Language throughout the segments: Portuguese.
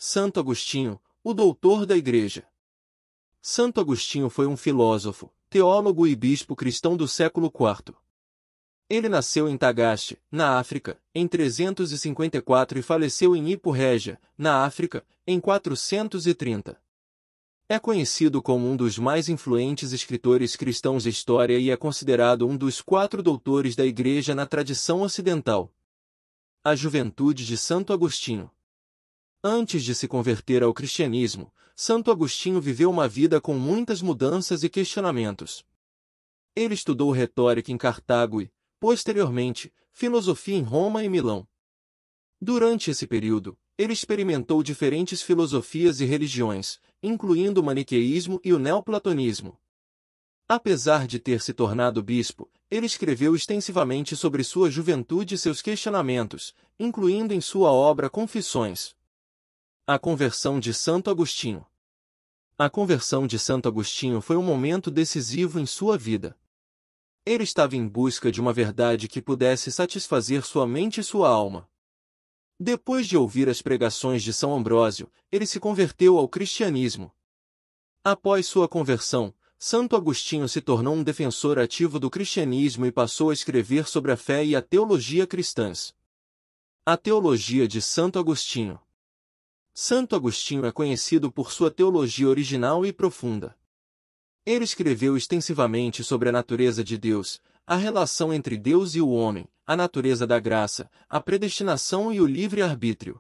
Santo Agostinho, o doutor da Igreja. Santo Agostinho foi um filósofo, teólogo e bispo cristão do século IV. Ele nasceu em Tagaste, na África, em 354 e faleceu em Hippo Regia, na África, em 430. É conhecido como um dos mais influentes escritores cristãos da história e é considerado um dos 4 doutores da Igreja na tradição ocidental. A juventude de Santo Agostinho. Antes de se converter ao cristianismo, Santo Agostinho viveu uma vida com muitas mudanças e questionamentos. Ele estudou retórica em Cartago e, posteriormente, filosofia em Roma e Milão. Durante esse período, ele experimentou diferentes filosofias e religiões, incluindo o maniqueísmo e o neoplatonismo. Apesar de ter se tornado bispo, ele escreveu extensivamente sobre sua juventude e seus questionamentos, incluindo em sua obra Confissões. A conversão de Santo Agostinho. A conversão de Santo Agostinho foi um momento decisivo em sua vida. Ele estava em busca de uma verdade que pudesse satisfazer sua mente e sua alma. Depois de ouvir as pregações de São Ambrósio, ele se converteu ao cristianismo. Após sua conversão, Santo Agostinho se tornou um defensor ativo do cristianismo e passou a escrever sobre a fé e a teologia cristãs. A teologia de Santo Agostinho. Santo Agostinho é conhecido por sua teologia original e profunda. Ele escreveu extensivamente sobre a natureza de Deus, a relação entre Deus e o homem, a natureza da graça, a predestinação e o livre-arbítrio.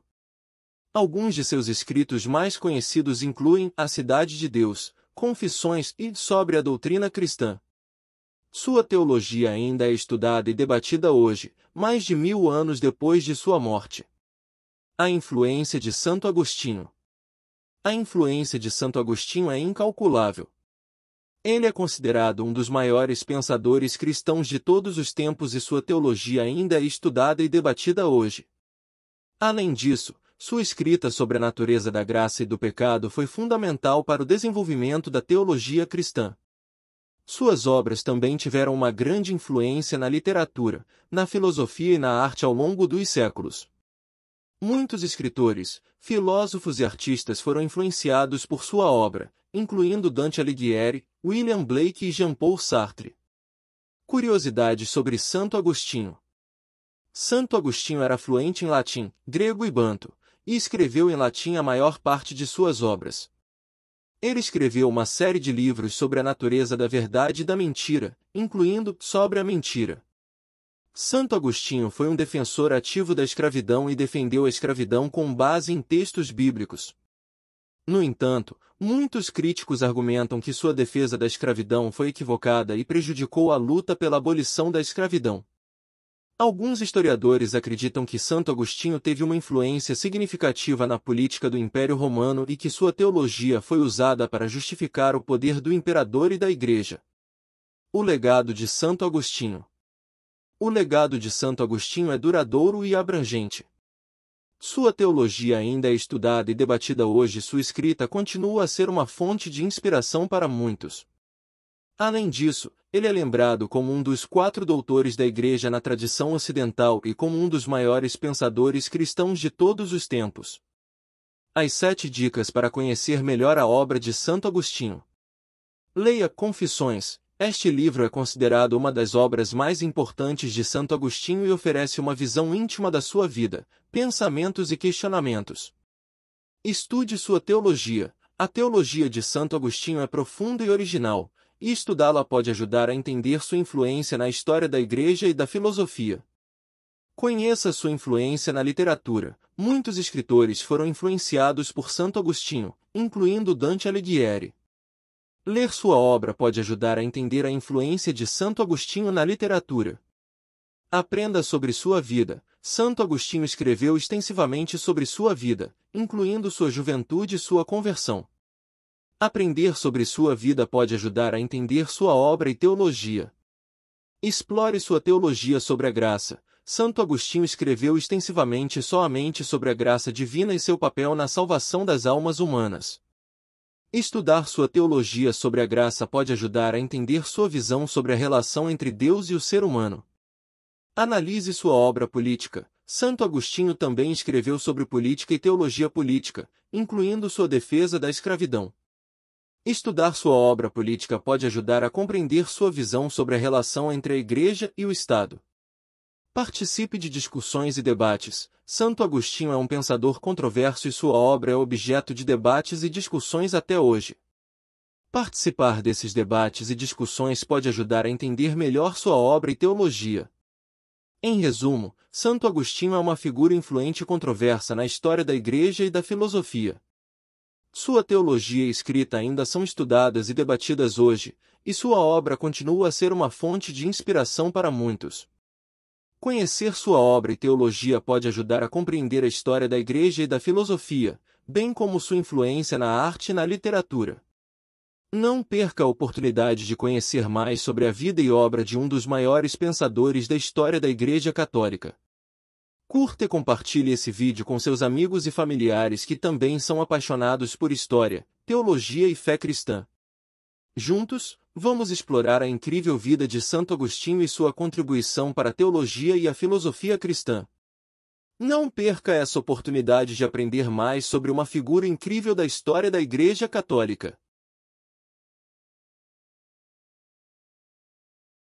Alguns de seus escritos mais conhecidos incluem A Cidade de Deus, Confissões e Sobre a Doutrina Cristã. Sua teologia ainda é estudada e debatida hoje, mais de 1000 anos depois de sua morte. A influência de Santo Agostinho. A influência de Santo Agostinho é incalculável. Ele é considerado um dos maiores pensadores cristãos de todos os tempos e sua teologia ainda é estudada e debatida hoje. Além disso, sua escrita sobre a natureza da graça e do pecado foi fundamental para o desenvolvimento da teologia cristã. Suas obras também tiveram uma grande influência na literatura, na filosofia e na arte ao longo dos séculos. Muitos escritores, filósofos e artistas foram influenciados por sua obra, incluindo Dante Alighieri, William Blake e Jean-Paul Sartre. Curiosidades sobre Santo Agostinho. Santo Agostinho era fluente em latim, grego e banto, e escreveu em latim a maior parte de suas obras. Ele escreveu uma série de livros sobre a natureza da verdade e da mentira, incluindo Sobre a Mentira. Santo Agostinho foi um defensor ativo da escravidão e defendeu a escravidão com base em textos bíblicos. No entanto, muitos críticos argumentam que sua defesa da escravidão foi equivocada e prejudicou a luta pela abolição da escravidão. Alguns historiadores acreditam que Santo Agostinho teve uma influência significativa na política do Império Romano e que sua teologia foi usada para justificar o poder do imperador e da Igreja. O legado de Santo Agostinho. O legado de Santo Agostinho é duradouro e abrangente. Sua teologia ainda é estudada e debatida hoje e sua escrita continua a ser uma fonte de inspiração para muitos. Além disso, ele é lembrado como um dos 4 doutores da Igreja na tradição ocidental e como um dos maiores pensadores cristãos de todos os tempos. As 7 dicas para conhecer melhor a obra de Santo Agostinho. Leia Confissões. Este livro é considerado uma das obras mais importantes de Santo Agostinho e oferece uma visão íntima da sua vida, pensamentos e questionamentos. Estude sua teologia. A teologia de Santo Agostinho é profunda e original, e estudá-la pode ajudar a entender sua influência na história da Igreja e da filosofia. Conheça sua influência na literatura. Muitos escritores foram influenciados por Santo Agostinho, incluindo Dante Alighieri. Ler sua obra pode ajudar a entender a influência de Santo Agostinho na literatura. Aprenda sobre sua vida. Santo Agostinho escreveu extensivamente sobre sua vida, incluindo sua juventude e sua conversão. Aprender sobre sua vida pode ajudar a entender sua obra e teologia. Explore sua teologia sobre a graça. Santo Agostinho escreveu extensivamente somente sobre a graça divina e seu papel na salvação das almas humanas. Estudar sua teologia sobre a graça pode ajudar a entender sua visão sobre a relação entre Deus e o ser humano. Analise sua obra política. Santo Agostinho também escreveu sobre política e teologia política, incluindo sua defesa da escravidão. Estudar sua obra política pode ajudar a compreender sua visão sobre a relação entre a Igreja e o Estado. Participe de discussões e debates. Santo Agostinho é um pensador controverso e sua obra é objeto de debates e discussões até hoje. Participar desses debates e discussões pode ajudar a entender melhor sua obra e teologia. Em resumo, Santo Agostinho é uma figura influente e controversa na história da Igreja e da filosofia. Sua teologia e escrita ainda são estudadas e debatidas hoje, e sua obra continua a ser uma fonte de inspiração para muitos. Conhecer sua obra e teologia pode ajudar a compreender a história da Igreja e da filosofia, bem como sua influência na arte e na literatura. Não perca a oportunidade de conhecer mais sobre a vida e obra de um dos maiores pensadores da história da Igreja Católica. Curta e compartilhe esse vídeo com seus amigos e familiares que também são apaixonados por história, teologia e fé cristã. Juntos, vamos explorar a incrível vida de Santo Agostinho e sua contribuição para a teologia e a filosofia cristã. Não perca essa oportunidade de aprender mais sobre uma figura incrível da história da Igreja Católica.